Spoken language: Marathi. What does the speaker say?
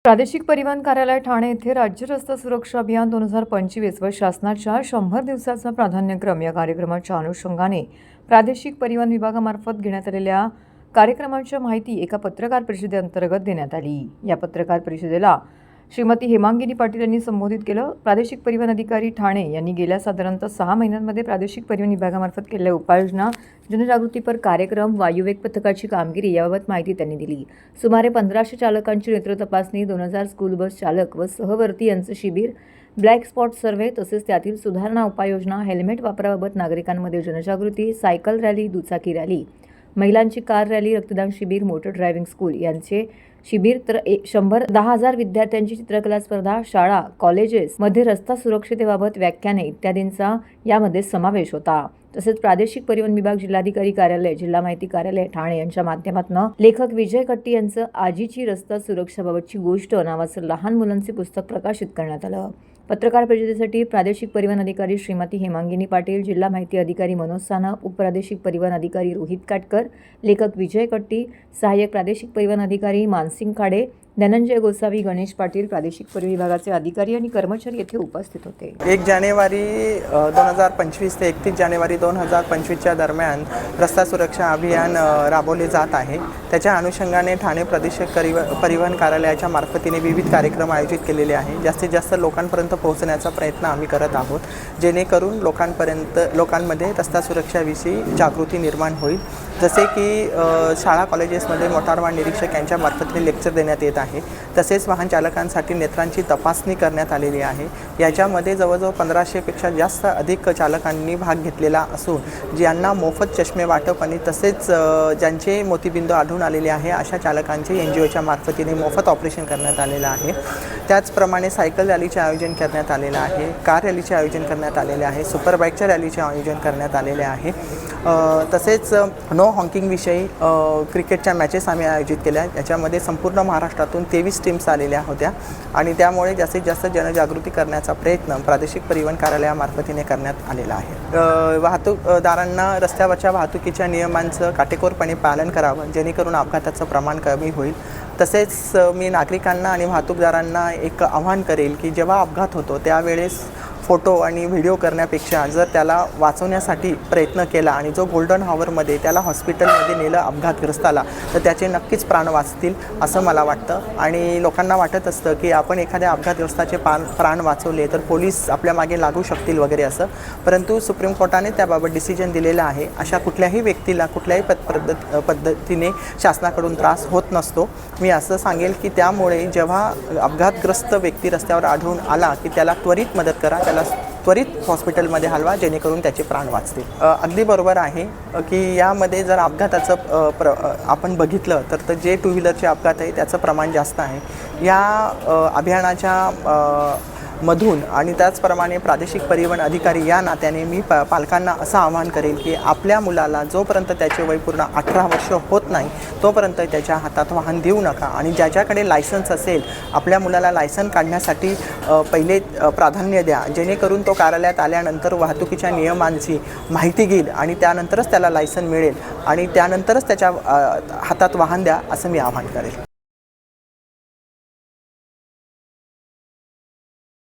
प्रादेशिक परिवहन कार्यालय ठाणे येथे राज्य रस्ता सुरक्षा अभियान 2025 व शासनाच्या 100 दिवसाचा प्राधान्यक्रम या कार्यक्रमाच्या अनुषंगाने प्रादेशिक परिवहन विभागामार्फत घेण्यात आलेल्या कार्यक्रमाच्या माहिती एका पत्रकार परिषदेअंतर्गत देण्यात आली। या पत्रकार परिषदेला श्रीमती हेमांगिनी पाटील यांनी संबोधित केलं। प्रादेशिक परिवहन अधिकारी ठाणे यांनी गेल्या साधारणतः 6 महिन्यांमध्ये प्रादेशिक परिवहन विभागामार्फत केलेल्या उपाययोजना, जनजागृतीपर कार्यक्रम, वायुवेग पथकाची कामगिरी याबाबत माहिती त्यांनी दिली। सुमारे 1500 चालकांची नेत्र तपासणी, 2000 स्कूल बस चालक व सहवर्ती यांचे शिबिर, ब्लॅक स्पॉट सर्व्हे तसेच त्यातील सुधारणा उपाययोजना, हेल्मेट वापराबाबत नागरिकांमध्ये जनजागृती, सायकल रॅली, दुचाकी रॅली, महिलांची कार रॅली, रक्तदान शिबिर, मोटर ड्रायव्हिंग स्कूल यांचे शिबिर, तर 10,000 विद्यार्थ्यांची चित्रकला स्पर्धा, शाळा कॉलेजेस मध्ये रस्ता सुरक्षतेबाबत व्याख्याने इत्यादींचा यामध्ये समावेश होता। तसेच प्रादेशिक परिवहन विभाग, जिल्हाधिकारी कार्यालय, जिल्हा माहिती कार्यालय ठाणे यांच्या माध्यमातून लेखक विजय कट्टी यांचं आजीची रस्ता सुरक्षाबाबतची गोष्ट नावाचं लहान मुलांचे पुस्तक प्रकाशित करण्यात आलं। पत्रकार परिषदेसाठी प्रादेशिक परिवहन अधिकारी श्रीमती हेमांगिनी पाटील, जिल्हा माहिती अधिकारी मनोज साना, उपप्रादेशिक परिवहन अधिकारी रोहित काटकर, लेखक विजय कट्टी, सहाय्यक प्रादेशिक परिवहन अधिकारी मानसिंग खाडे, धनंजय गोसावी, गणेश पाटील, प्रादेशिक परिवहन विभागाचे अधिकारी आणि कर्मचारी येथे उपस्थित होते। 1 जानेवारी 2025 ते 31 जानेवारी 2025 दरम्यान रस्ता सुरक्षा अभियान राबवले जात आहे। त्याच्या अनुषंगाने ठाणे प्रादेशिक परिवहन कार्यालयाच्या मार्फतीने विविध कार्यक्रम आयोजित केलेले आहे। जास्तीत जास्त लोकांपर्यंत पोहोचण्याचा प्रयत्न आम्ही करत आहोत, जेणेकरून लोकांमध्ये रस्ता सुरक्षाविषयी जागृती निर्माण होईल। जसे की शाळा कॉलेजेसमध्ये मोटार वाहन निरीक्षक यांच्या मार्फतीने लेक्चर देण्यात येत आहे। तसेच वाहन चालकांसाठी नेत्रांची तपासणी करण्यात आलेली आहे। याच्यामध्ये जवळजवळ 1500 पेक्षा जास्त अधिक चालकांनी भाग घेतलेला असून ज्यांना मोफत चष्मे वाटप आणि तसेच ज्यांचे मोतीबिंदू आढळून आलेले आहे अशा चालकांचे NGOच्या मार्फतीने मोफत ऑपरेशन करण्यात आलेलं आहे। त्याचप्रमाणे सायकल रॅलीचे आयोजन करण्यात आलेलं आहे, कार रॅलीचे आयोजन करण्यात आलेले आहे, सुपर बाईकच्या रॅलीचे आयोजन करण्यात आलेले आहे। तसेच नो हॉकिंगविषयी क्रिकेटच्या मॅचेस आम्ही आयोजित केल्या। याच्यामध्ये संपूर्ण महाराष्ट्रातून 23 टीम्स आलेल्या होत्या आणि त्यामुळे जास्तीत जास्त जनजागृती करण्याचा प्रयत्न प्रादेशिक परिवहन कार्यालयामार्फतीने करण्यात आलेला आहे। वाहतूकदारांना रस्त्यावरच्या वाहतुकीच्या नियमांचं काटेकोरपणे पालन करावं, जेणेकरून अपघाताचं प्रमाण कमी होईल। तसेच मी नागरिकांना आणि वाहतूकदारांना एक आवाहन करेल की जेव्हा अपघात होतो त्यावेळेस फोटो आणि व्हिडिओ करण्यापेक्षा जर त्याला वाचवण्यासाठी प्रयत्न केला आणि जो गोल्डन हॉवरमध्ये त्याला हॉस्पिटलमध्ये नेलं अपघातग्रस्ताला, तर त्याचे नक्कीच प्राण वाचतील असं मला वाटतं। आणि लोकांना वाटत असतं की आपण एखाद्या अपघातग्रस्ताचे प्राण वाचवले तर पोलीस आपल्या मागे लागू शकतील वगैरे असं, परंतु सुप्रीम कोर्टाने त्याबाबत डिसिजन दिलेलं आहे। अशा कुठल्याही व्यक्तीला कुठल्याही पद्धतीने शासनाकडून त्रास होत नसतो। मी असं सांगेल की त्यामुळे जेव्हा अपघातग्रस्त व्यक्ती रस्त्यावर आढळून आला की त्याला त्वरित मदत करा, त्याला त्वरित हॉस्पिटलमध्ये हलवा, जेणेकरून त्याचे प्राण वाचतील। अगदी बरोबर आहे की यामध्ये जर अपघाताचं आपण बघितलं तर जे 2 व्हीलरचे अपघात आहे त्याचं प्रमाण जास्त आहे। या अभियानाच्या मधून आणि त्याचप्रमाणे प्रादेशिक परिवहन अधिकारी या नात्याने मी पालकांना असं आवाहन करेल की आपल्या मुलाला जोपर्यंत त्याचे वय पूर्ण 18 वर्ष होत नाही तोपर्यंत त्याच्या हातात वाहन देऊ नका आणि ज्याच्याकडे लायसन्स असेल आपल्या मुलाला लायसन्स काढण्यासाठी पहिले प्राधान्य द्या, जेणेकरून तो कार्यालयात आल्यानंतर वाहतुकीच्या नियमांची माहिती घेईल आणि त्यानंतरच त्याला लायसन्स मिळेल आणि त्यानंतरच त्याच्या हातात वाहन द्या असं मी आवाहन करेल।